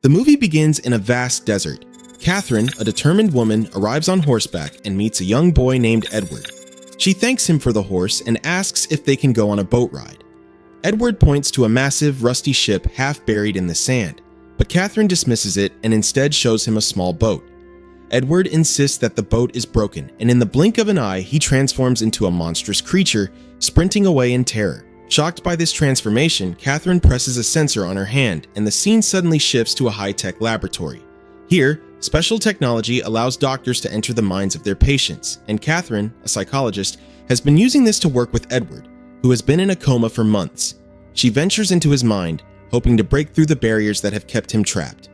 The movie begins in a vast desert. Catherine, a determined woman, arrives on horseback and meets a young boy named Edward. She thanks him for the horse and asks if they can go on a boat ride. Edward points to a massive, rusty ship half buried in the sand, but Catherine dismisses it and instead shows him a small boat. Edward insists that the boat is broken, and in the blink of an eye, he transforms into a monstrous creature, sprinting away in terror. Shocked by this transformation, Catherine presses a sensor on her hand, and the scene suddenly shifts to a high-tech laboratory. Here, special technology allows doctors to enter the minds of their patients, and Catherine, a psychologist, has been using this to work with Edward, who has been in a coma for months. She ventures into his mind, hoping to break through the barriers that have kept him trapped.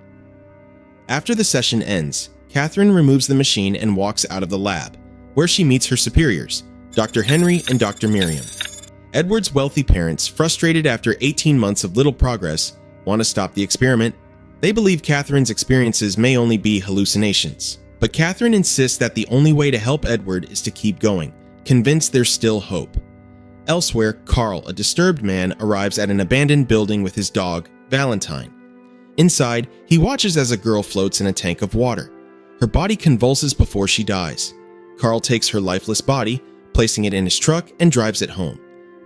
After the session ends, Catherine removes the machine and walks out of the lab, where she meets her superiors, Dr. Henry and Dr. Miriam. Edward's wealthy parents, frustrated after 18 months of little progress, want to stop the experiment. They believe Catherine's experiences may only be hallucinations. But Catherine insists that the only way to help Edward is to keep going, convinced there's still hope. Elsewhere, Carl, a disturbed man, arrives at an abandoned building with his dog, Valentine. Inside, he watches as a girl floats in a tank of water. Her body convulses before she dies. Carl takes her lifeless body, placing it in his truck, and drives it home.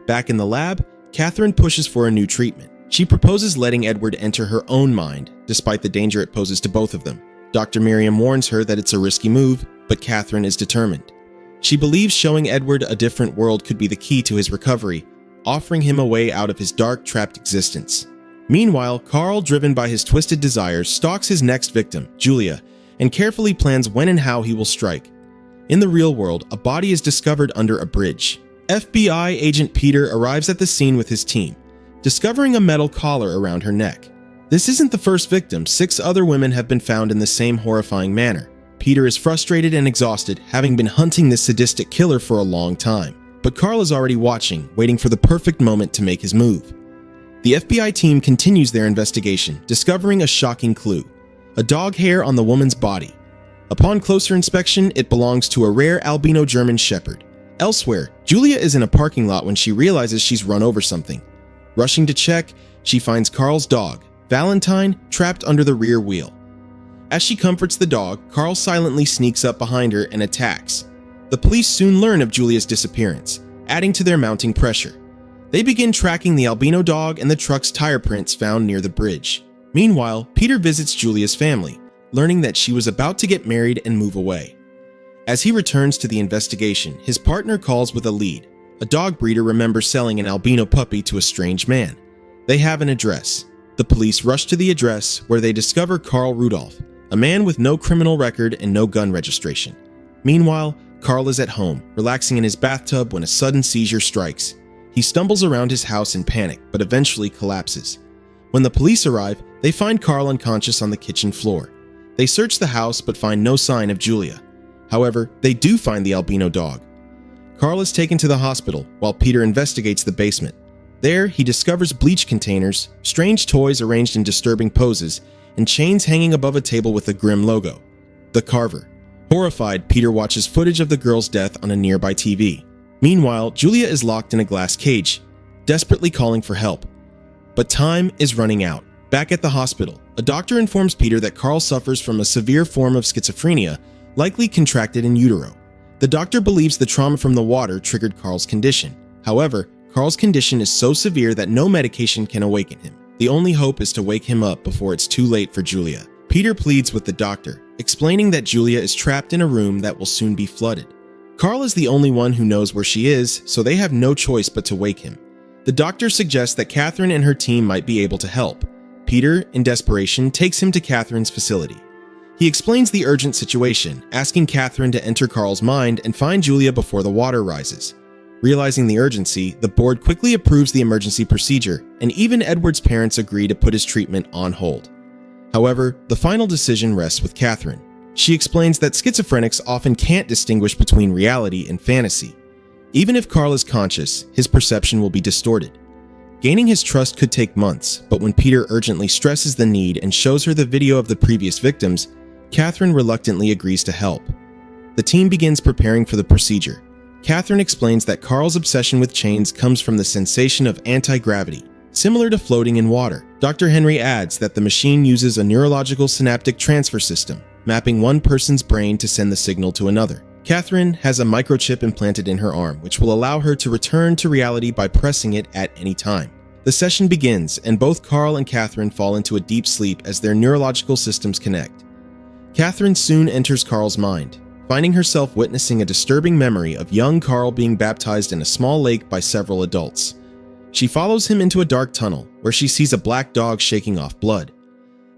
Back in the lab, Catherine pushes for a new treatment. She proposes letting Edward enter her own mind, despite the danger it poses to both of them. Dr. Miriam warns her that it's a risky move, but Catherine is determined. She believes showing Edward a different world could be the key to his recovery, offering him a way out of his dark, trapped existence. Meanwhile, Carl, driven by his twisted desires, stalks his next victim, Julia, and carefully plans when and how he will strike. In the real world, a body is discovered under a bridge. FBI agent Peter arrives at the scene with his team, discovering a metal collar around her neck. This isn't the first victim. 6 other women have been found in the same horrifying manner. Peter is frustrated and exhausted, having been hunting this sadistic killer for a long time. But Carl is already watching, waiting for the perfect moment to make his move. The FBI team continues their investigation, discovering a shocking clue: a dog hair on the woman's body. Upon closer inspection, it belongs to a rare albino German shepherd. Elsewhere, Julia is in a parking lot when she realizes she's run over something. Rushing to check, she finds Carl's dog, Valentine, trapped under the rear wheel. As she comforts the dog, Carl silently sneaks up behind her and attacks. The police soon learn of Julia's disappearance, adding to their mounting pressure. They begin tracking the albino dog and the truck's tire prints found near the bridge. Meanwhile, Peter visits Julia's family, learning that she was about to get married and move away. As he returns to the investigation, his partner calls with a lead. A dog breeder remembers selling an albino puppy to a strange man. They have an address. The police rush to the address, where they discover Carl Rudolph, a man with no criminal record and no gun registration. Meanwhile, Carl is at home, relaxing in his bathtub when a sudden seizure strikes. He stumbles around his house in panic, but eventually collapses. When the police arrive, they find Carl unconscious on the kitchen floor. They search the house but find no sign of Julia. However, they do find the albino dog. Carl is taken to the hospital while Peter investigates the basement. There, he discovers bleach containers, strange toys arranged in disturbing poses, and chains hanging above a table with a grim logo: The Carver. Horrified, Peter watches footage of the girl's death on a nearby TV. Meanwhile, Julia is locked in a glass cage, desperately calling for help. But time is running out. Back at the hospital, a doctor informs Peter that Carl suffers from a severe form of schizophrenia, likely contracted in utero. The doctor believes the trauma from the water triggered Carl's condition. However, Carl's condition is so severe that no medication can awaken him. The only hope is to wake him up before it's too late for Julia. Peter pleads with the doctor, explaining that Julia is trapped in a room that will soon be flooded. Carl is the only one who knows where she is, so they have no choice but to wake him. The doctor suggests that Catherine and her team might be able to help. Peter, in desperation, takes him to Catherine's facility. He explains the urgent situation, asking Catherine to enter Carl's mind and find Julia before the water rises. Realizing the urgency, the board quickly approves the emergency procedure, and even Edward's parents agree to put his treatment on hold. However, the final decision rests with Catherine. She explains that schizophrenics often can't distinguish between reality and fantasy. Even if Carl is conscious, his perception will be distorted. Gaining his trust could take months, but when Peter urgently stresses the need and shows her the video of the previous victims, Catherine reluctantly agrees to help. The team begins preparing for the procedure. Catherine explains that Carl's obsession with chains comes from the sensation of anti-gravity. similar to floating in water. Dr. Henry adds that the machine uses a neurological synaptic transfer system, mapping one person's brain to send the signal to another. Catherine has a microchip implanted in her arm, which will allow her to return to reality by pressing it at any time. The session begins, and both Carl and Catherine fall into a deep sleep as their neurological systems connect. Catherine soon enters Carl's mind, finding herself witnessing a disturbing memory of young Carl being baptized in a small lake by several adults. She follows him into a dark tunnel, where she sees a black dog shaking off blood.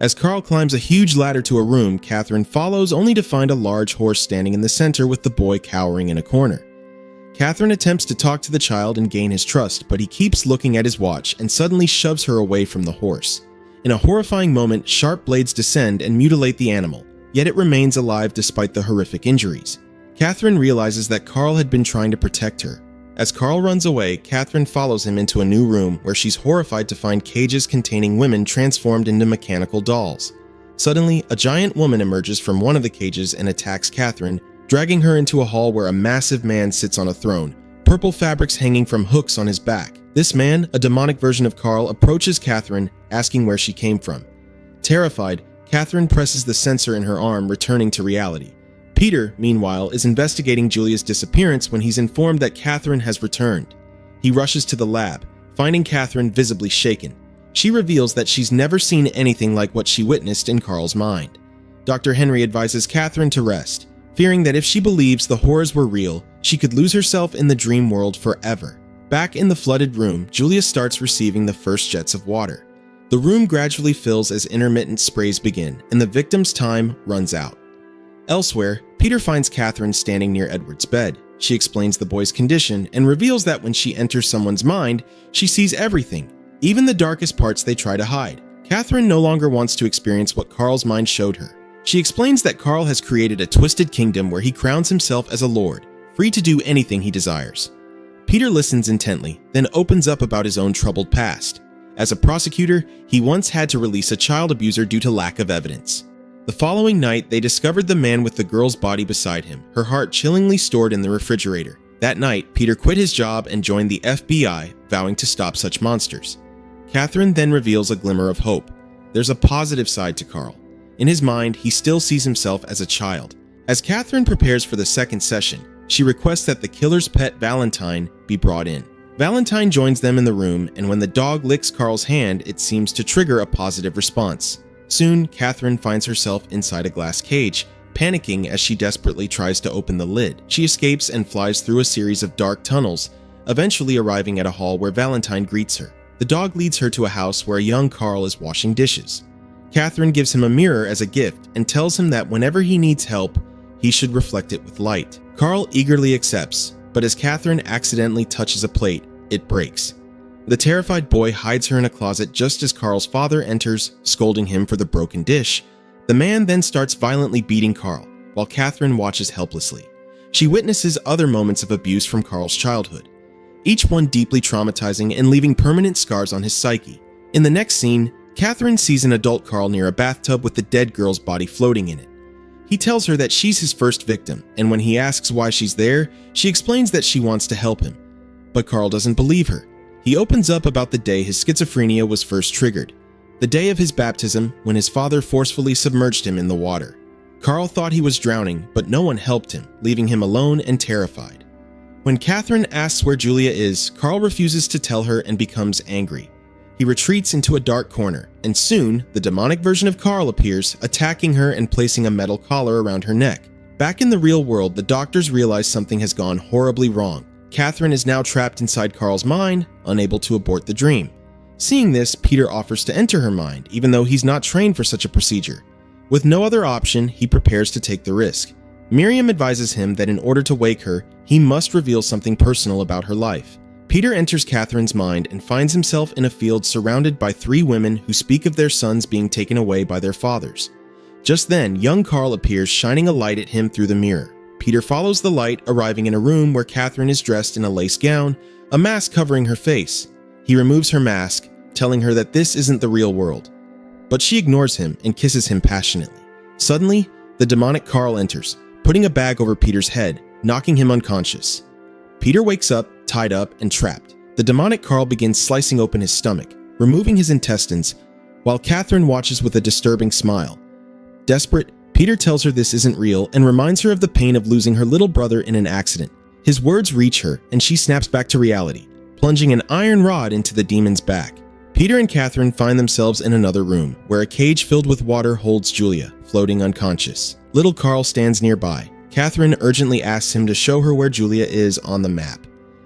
As Carl climbs a huge ladder to a room, Catherine follows only to find a large horse standing in the center with the boy cowering in a corner. Catherine attempts to talk to the child and gain his trust, but he keeps looking at his watch and suddenly shoves her away from the horse. In a horrifying moment, sharp blades descend and mutilate the animal, yet it remains alive despite the horrific injuries. Catherine realizes that Carl had been trying to protect her. As Carl runs away, Catherine follows him into a new room where she's horrified to find cages containing women transformed into mechanical dolls. Suddenly, a giant woman emerges from one of the cages and attacks Catherine, dragging her into a hall where a massive man sits on a throne, purple fabrics hanging from hooks on his back. This man, a demonic version of Carl, approaches Catherine, asking where she came from. Terrified, Catherine presses the sensor in her arm, returning to reality. Peter, meanwhile, is investigating Julia's disappearance when he's informed that Catherine has returned. He rushes to the lab, finding Catherine visibly shaken. She reveals that she's never seen anything like what she witnessed in Carl's mind. Dr. Henry advises Catherine to rest, fearing that if she believes the horrors were real, she could lose herself in the dream world forever. Back in the flooded room, Julia starts receiving the first jets of water. The room gradually fills as intermittent sprays begin, and the victim's time runs out. Elsewhere, Peter finds Catherine standing near Edward's bed. She explains the boy's condition and reveals that when she enters someone's mind, she sees everything, even the darkest parts they try to hide. Catherine no longer wants to experience what Carl's mind showed her. She explains that Carl has created a twisted kingdom where he crowns himself as a lord, free to do anything he desires. Peter listens intently, then opens up about his own troubled past. As a prosecutor, he once had to release a child abuser due to lack of evidence. The following night, they discovered the man with the girl's body beside him, her heart chillingly stored in the refrigerator. That night, Peter quit his job and joined the FBI, vowing to stop such monsters. Catherine then reveals a glimmer of hope. There's a positive side to Carl. In his mind, he still sees himself as a child. As Catherine prepares for the second session, she requests that the killer's pet Valentine be brought in. Valentine joins them in the room, and when the dog licks Carl's hand, it seems to trigger a positive response. Soon, Catherine finds herself inside a glass cage, panicking as she desperately tries to open the lid. She escapes and flies through a series of dark tunnels, eventually arriving at a hall where Valentine greets her. The dog leads her to a house where a young Carl is washing dishes. Catherine gives him a mirror as a gift and tells him that whenever he needs help, he should reflect it with light. Carl eagerly accepts, but as Catherine accidentally touches a plate, it breaks. The terrified boy hides her in a closet just as Carl's father enters, scolding him for the broken dish. The man then starts violently beating Carl, while Catherine watches helplessly. She witnesses other moments of abuse from Carl's childhood, each one deeply traumatizing and leaving permanent scars on his psyche. In the next scene, Catherine sees an adult Carl near a bathtub with the dead girl's body floating in it. He tells her that she's his first victim, and when he asks why she's there, she explains that she wants to help him. But Carl doesn't believe her. He opens up about the day his schizophrenia was first triggered, the day of his baptism when his father forcefully submerged him in the water. Carl thought he was drowning, but no one helped him, leaving him alone and terrified. When Catherine asks where Julia is, Carl refuses to tell her and becomes angry. He retreats into a dark corner, and soon, the demonic version of Carl appears, attacking her and placing a metal collar around her neck. Back in the real world, the doctors realize something has gone horribly wrong. Catherine is now trapped inside Carl's mind, unable to abort the dream. Seeing this, Peter offers to enter her mind, even though he's not trained for such a procedure. With no other option, he prepares to take the risk. Miriam advises him that in order to wake her, he must reveal something personal about her life. Peter enters Catherine's mind and finds himself in a field surrounded by 3 women who speak of their sons being taken away by their fathers. Just then, young Carl appears, shining a light at him through the mirror. Peter follows the light, arriving in a room where Catherine is dressed in a lace gown, a mask covering her face. He removes her mask, telling her that this isn't the real world. But she ignores him and kisses him passionately. Suddenly, the demonic Carl enters, putting a bag over Peter's head, knocking him unconscious. Peter wakes up, tied up, and trapped. The demonic Carl begins slicing open his stomach, removing his intestines, while Catherine watches with a disturbing smile. Desperate, Peter tells her this isn't real and reminds her of the pain of losing her little brother in an accident. His words reach her, and she snaps back to reality, plunging an iron rod into the demon's back. Peter and Catherine find themselves in another room, where a cage filled with water holds Julia, floating unconscious. Little Carl stands nearby. Catherine urgently asks him to show her where Julia is on the map.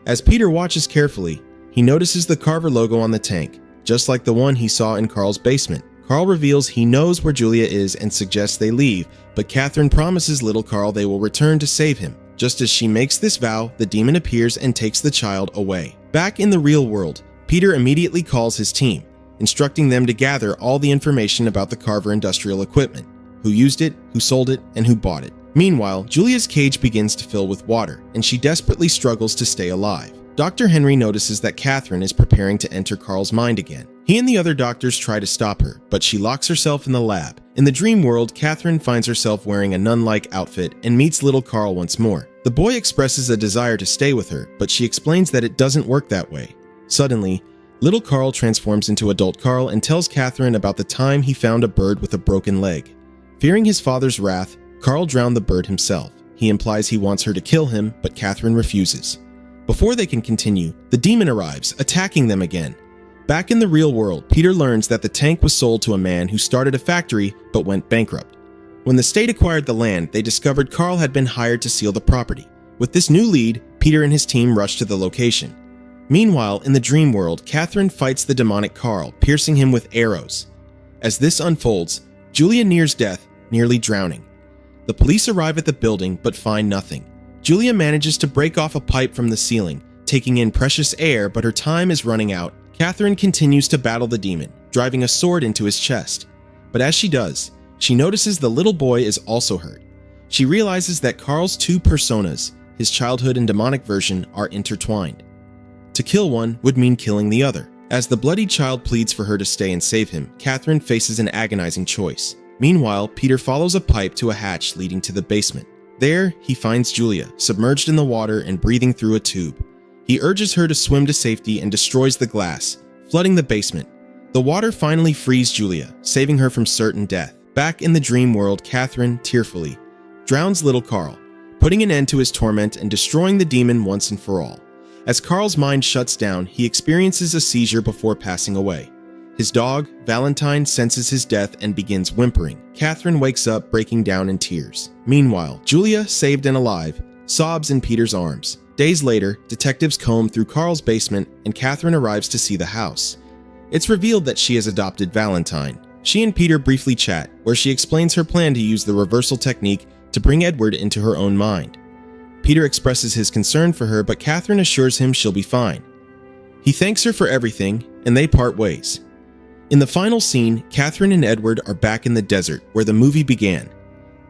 As Peter watches carefully, he notices the Carver logo on the tank, just like the one he saw in Carl's basement. Carl reveals he knows where Julia is and suggests they leave, but Catherine promises little Carl they will return to save him. Just as she makes this vow, the demon appears and takes the child away. Back in the real world, Peter immediately calls his team, instructing them to gather all the information about the Carver industrial equipment, who used it, who sold it, and who bought it. Meanwhile, Julia's cage begins to fill with water, and she desperately struggles to stay alive. Dr. Henry notices that Catherine is preparing to enter Carl's mind again. He and the other doctors try to stop her, but she locks herself in the lab. In the dream world, Catherine finds herself wearing a nun-like outfit and meets little Carl once more. The boy expresses a desire to stay with her, but she explains that it doesn't work that way. Suddenly, little Carl transforms into adult Carl and tells Catherine about the time he found a bird with a broken leg. Fearing his father's wrath, Carl drowned the bird himself. He implies he wants her to kill him, but Catherine refuses. Before they can continue, the demon arrives, attacking them again. Back in the real world, Peter learns that the tank was sold to a man who started a factory but went bankrupt. When the state acquired the land, they discovered Carl had been hired to seal the property. With this new lead, Peter and his team rush to the location. Meanwhile, in the dream world, Catherine fights the demonic Carl, piercing him with arrows. As this unfolds, Julia nears death, nearly drowning. The police arrive at the building but find nothing. Julia manages to break off a pipe from the ceiling, taking in precious air, but her time is running out. Catherine continues to battle the demon, driving a sword into his chest. But as she does, she notices the little boy is also hurt. She realizes that Carl's two personas, his childhood and demonic version, are intertwined. To kill one would mean killing the other. As the bloodied child pleads for her to stay and save him, Catherine faces an agonizing choice. Meanwhile, Peter follows a pipe to a hatch leading to the basement. There, he finds Julia, submerged in the water and breathing through a tube. He urges her to swim to safety and destroys the glass, flooding the basement. The water finally frees Julia, saving her from certain death. Back in the dream world, Catherine, tearfully, drowns little Carl, putting an end to his torment and destroying the demon once and for all. As Carl's mind shuts down, he experiences a seizure before passing away. His dog, Valentine, senses his death and begins whimpering. Catherine wakes up, breaking down in tears. Meanwhile, Julia, saved and alive, sobs in Peter's arms. Days later, detectives comb through Carl's basement and Catherine arrives to see the house. It's revealed that she has adopted Valentine. She and Peter briefly chat, where she explains her plan to use the reversal technique to bring Edward into her own mind. Peter expresses his concern for her, but Catherine assures him she'll be fine. He thanks her for everything, and they part ways. In the final scene, Catherine and Edward are back in the desert, where the movie began.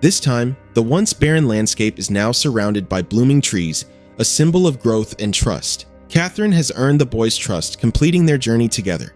This time, the once barren landscape is now surrounded by blooming trees, a symbol of growth and trust. Catherine has earned the boys' trust, completing their journey together.